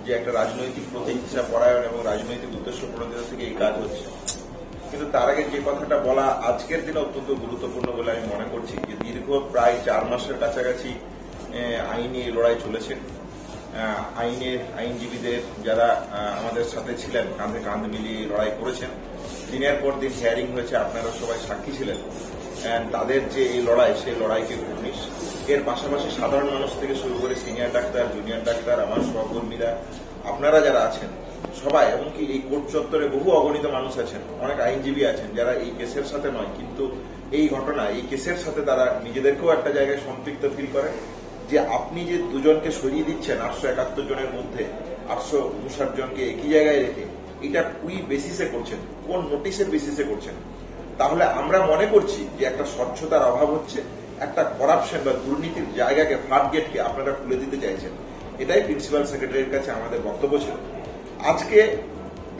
যে একটা রাজনৈতিক প্রতিহিংসা পরায়ণ এবং রাজনৈতিক উদ্দেশ্য প্রণোদিত থেকে এই কাজ হচ্ছে। কিন্তু তার আগে যে কথাটা বলা আজকের দিনে অত্যন্ত গুরুত্বপূর্ণ বলে আমি মনে করছি যে দীর্ঘ প্রায় 4 মাসের কাছাকাছি আইনি লড়াই চলেছে। আইনজীবীদের যারা আমাদের সাথে ছিলেন কাঁধে কাঁধ মিলিয়ে লড়াই করেছেন, দিনের পর দিন হিয়ারিং হয়েছে, আপনারা সবাই সাক্ষী ছিলেন। তাদের যে এই লড়াই, সেই লড়াইকে পুলিশ, এর পাশাপাশি সাধারণ মানুষ থেকে শুরু করে সিনিয়র ডাক্তার, জুনিয়র ডাক্তার, আমার সহকর্মীরা, আপনারা যারা আছেন সবাই, এমনকি এই কোর্ট চত্বরে বহু অগণিত মানুষ আছেন, অনেক আইনজীবী আছেন যারা এই কেসের সাথে নয় কিন্তু এই ঘটনা, এই কেসের সাথে তারা নিজেদেরকেও একটা জায়গায় সম্পৃক্ত ফিল করে। যে আপনি যে দুজনকে সরিয়ে দিচ্ছেন 871 জনের মধ্যে 859 জনকে একই জায়গায় রেখে, এটা কুই বেসিসে করছেন, কোন নোটিশের বেসিসে করছেন? তাহলে আমরা মনে করছি যে একটা স্বচ্ছতার অভাব হচ্ছে, একটা করাপশন বা দুর্নীতির জায়গাকে, ফ্লাড গেটকে আপনারা খুলে দিতে চাইছেন। এটাই প্রিন্সিপাল সেক্রেটারির কাছে আমাদের বক্তব্য ছিল। আজকে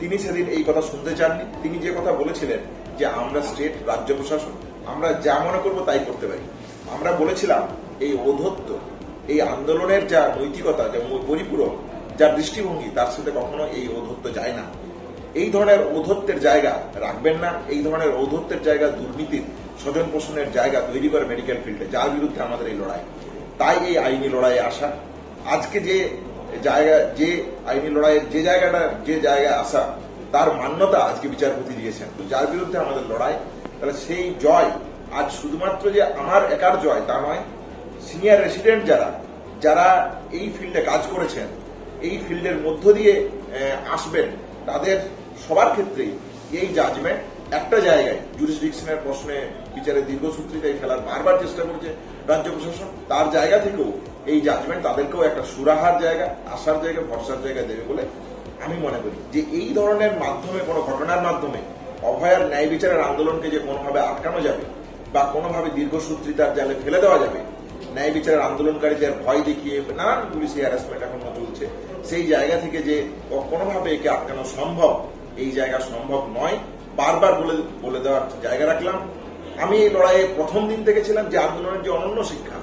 তিনি সেদিন এই কথা শুনতে চাননি। তিনি যে কথা বলেছিলেন যে আমরা স্টেট, রাজ্য প্রশাসন, আমরা যা মনে করবো তাই করতে পারি। আমরা বলেছিলাম এই ঔদ্ধত্য, এই আন্দোলনের যা নৈতিকতা, যা পরিপূরক, যা দৃষ্টিভঙ্গি, তার সাথে কখনো এই ঔদ্ধত্য যায় না। এই ধরনের ঔদ্ধত্যের জায়গা রাখবেন না। এই ধরনের ঔদ্ধত্যের জায়গা, দুর্নীতির স্বজন পোষণের জায়গা তৈরি করে মেডিকেল ফিল্ডে, যার বিরুদ্ধে আমাদের এই লড়াই। তাই এই আইনি লড়াইয়ে আসা। আজকে যে জায়গা, যে আইনি লড়াইয়ের যে জায়গায় আসা, তার মান্যতা আজকে বিচারপতি দিয়েছেন, যার বিরুদ্ধে আমাদের লড়াই। তাহলে সেই জয় আজ শুধুমাত্র যে আমার একার জয় তা নয়, সিনিয়র রেসিডেন্ট যারা এই ফিল্ডে কাজ করেছেন, এই ফিল্ডের মধ্য দিয়ে আসবেন, তাদের সবার ক্ষেত্রেই এই জাজমেন্ট একটা জায়গায় জুরিসডিকশনের প্রশ্নে বিচারে দীর্ঘসূত্রিতায় ফেলার বারবার চেষ্টা করছে রাজ্য প্রশাসন। তার জায়গা থেকেও এই জাজমেন্ট তাদেরকেও একটা সুরাহার জায়গা, আশার জায়গা, ভরসার জায়গা দেবে বলে আমি মনে করি। যে এই ধরনের মাধ্যমে, কোনো ঘটনার মাধ্যমে অভয়ার ন্যায় বিচারের আন্দোলনকে যে কোনোভাবে আটকানো যাবে বা কোনোভাবে দীর্ঘসূত্রিতার জালে ফেলে দেওয়া যাবে, ন্যায় বিচারের আন্দোলনকারীদের ভয় দেখিয়ে নানান পুলিশি হ্যারাসমেন্ট এখনো চলছে, সেই জায়গা থেকে যে কোনোভাবে একে আটকানো সম্ভব, এই জায়গা সম্ভব নয়, বারবার বলে দেওয়ার জায়গা রাখলাম। আমি এই লড়াইয়ে প্রথম দিন থেকে ছিলাম যে আন্দোলনের যে অনন্য শিক্ষা,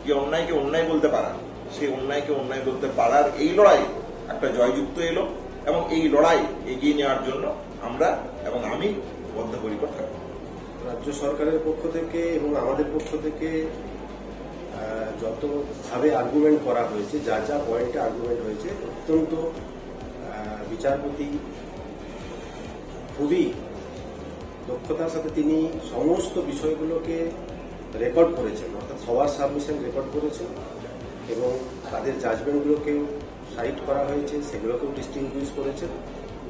যে অন্যায়কে অন্যায় বলতে পারা, সেই অন্যায়কে অন্যায় বলতে পারার এই লড়াই একটা জয়যুক্ত এলো এবং এই লড়াই এগিয়ে নেওয়ার জন্য আমরা এবং আমি বদ্ধপরিকর থাকব। রাজ্য সরকারের পক্ষ থেকে এবং আমাদের পক্ষ থেকে যতভাবে আর্গুমেন্ট করা হয়েছে, যা যা পয়েন্টে আর্গুমেন্ট হয়েছে, অত্যন্ত বিচারপতি খুবই দক্ষতার সাথে তিনি সমস্ত বিষয়গুলোকে রেকর্ড করেছেন, অর্থাৎ সবার সাবমিশন রেকর্ড করেছেন এবং তাদের জাজমেন্টগুলোকেও সাইট করা হয়েছে, সেগুলোকেও ডিস্টিংগুইশ করেছেন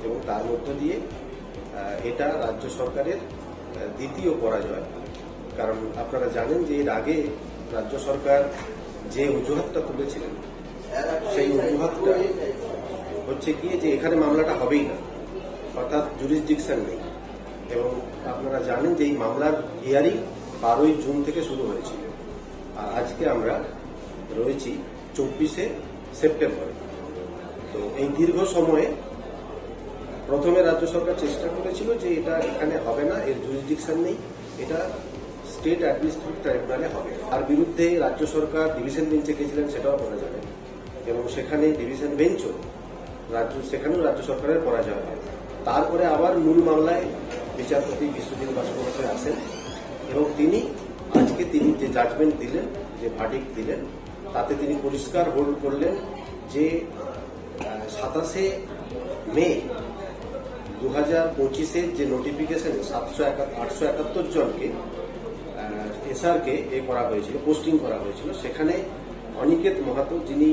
এবং তার মধ্য দিয়ে এটা রাজ্য সরকারের দ্বিতীয় পরাজয়। কারণ আপনারা জানেন যে এর আগে রাজ্য সরকার যে অজুহাতটা তুলেছিলেন, সেই অজুহাতটা হচ্ছে কি যে এখানে মামলাটা হবেই না, অর্থাৎ জুরিসডিকশন নেই। এবং আপনারা জানেন যে এই মামলার হিয়ারিং 12ই জুন থেকে শুরু হয়েছিল, আর আজকে আমরা রয়েছি 24শে সেপ্টেম্বর। তো এই দীর্ঘ সময়ে প্রথমে রাজ্য সরকার চেষ্টা করেছিল যে এটা এখানে হবে না, এর জুরিসডিকশন নেই, এটা স্টেট অ্যাডমিনিস্ট্রেটিভ ট্রাইব্যুনালে হবে। আর বিরুদ্ধে রাজ্য সরকার ডিভিশন বেঞ্চে গেছিলেন, সেটাও আপনারা জানেন, এবং সেখানে ডিভিশন বেঞ্চও সেখানেও রাজ্য সরকারের পরাজয় হয়। তারপরে আবার মূল মামলায় বিচারপতি বিশ্বজিৎ বন্দ্যোপাধ্যায় আসেন এবং আজকে তিনি যে জাজমেন্ট দিলেন, যে ভার্ডিক্ট দিলেন, তাতে তিনি পরিষ্কার হোল্ড করলেন যে 27শে মে 2025-এর যে নোটিফিকেশন 871 জনকে এসআরকে করা হয়েছিল, পোস্টিং করা হয়েছিল, সেখানে অনিকেত মাহাতো, যিনি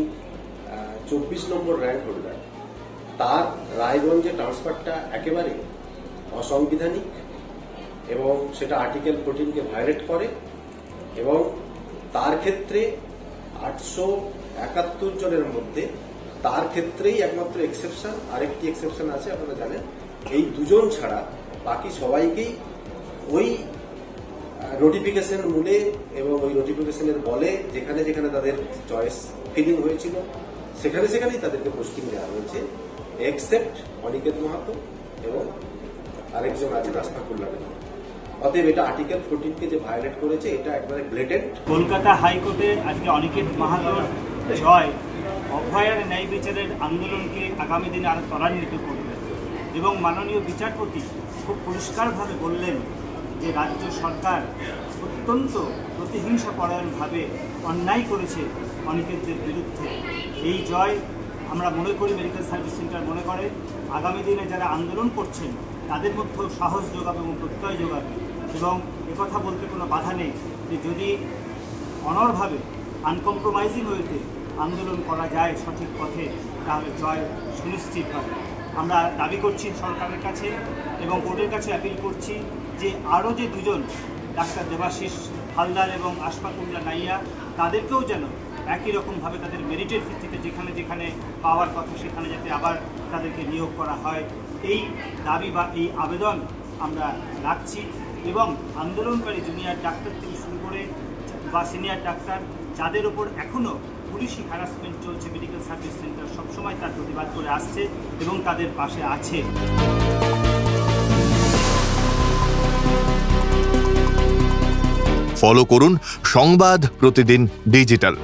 24 নম্বর র্যাঙ্ক হোল্ডার, তার রায়গঞ্জে ট্রান্সফারটা একেবারে অসাংবিধানিক এবং সেটা আর্টিকেল 14-কে ভায়োলেট করে এবং তার ক্ষেত্রে 871 জনের মধ্যে তার ক্ষেত্রেই একমাত্র এক্সেপশন, আরেকটি এক্সেপশন আছে আপনারা জানেন, এই দুজন ছাড়া বাকি সবাইকেই ওই নোটিফিকেশন মূলে এবং ওই নোটিফিকেশনের বলে যেখানে যেখানে তাদের চয়েস ফিলিং হয়েছিল সেখানেই তাদেরকে পোস্টিং দেওয়া হয়েছে, এক্সেপ্ট অনিকেত মাহাতো এবং আরেকজন আছে রাস্তাকুল্লা। অতএব এটা আর্টিকেল 14-কে যে ভায়োলেট করেছে, এটা একবারে ব্লেটেন্ট। কলকাতা হাইকোর্টে আজকে অনিকেত মাহাতোর জয় অভয়ার ন্যায় বিচারের আন্দোলনকে আগামী দিনে আরও ত্বরান্বিত করবে। এবং মাননীয় বিচারপতি খুব পরিষ্কারভাবে বললেন যে রাজ্য সরকার অত্যন্ত প্রতিহিংসাপরায়ণভাবে অন্যায় করেছে অনিকেতদের বিরুদ্ধে। এই জয় আমরা মনে করি, মেডিকেল সার্ভিস সেন্টার মনে করে, আগামী দিনে যারা আন্দোলন করছেন তাদের মধ্যেও সাহস যোগাবে এবং প্রত্যয় যোগাবে। এবং একথা বলতে কোনো বাধা নেই যে যদি অনড়ভাবে আনকম্প্রোমাইজিং ওয়েতে আন্দোলন করা যায় সঠিক পথে, তাহলে জয় সুনিশ্চিত হয়। আমরা দাবি করছি সরকারের কাছে এবং কোর্টের কাছে অ্যাপিল করছি যে আরও যে দুজন ডাক্তার দেবাশিস হালদার এবং আশফাকুল্লাহ নাইয়া, তাদেরকেও যেন একই রকমভাবে তাদের মেরিটের ভিত্তিতে যেখানে যেখানে পাওয়ার কথা সেখানে যাতে আবার তাদেরকে নিয়োগ করা হয়, এই দাবি বা এই আবেদন আমরা রাখছি। এবং আন্দোলনকারী জুনিয়র ডাক্তার থেকে শুরু করে বা সিনিয়র ডাক্তার যাদের ওপর এখনও পুলিশি হ্যারাসমেন্ট চলছে, মেডিকেল সার্ভিস সেন্টার সবসময় তার প্রতিবাদ করে আসছে এবং তাদের পাশে আছে। ফলো করুন সংবাদ প্রতিদিন ডিজিটাল।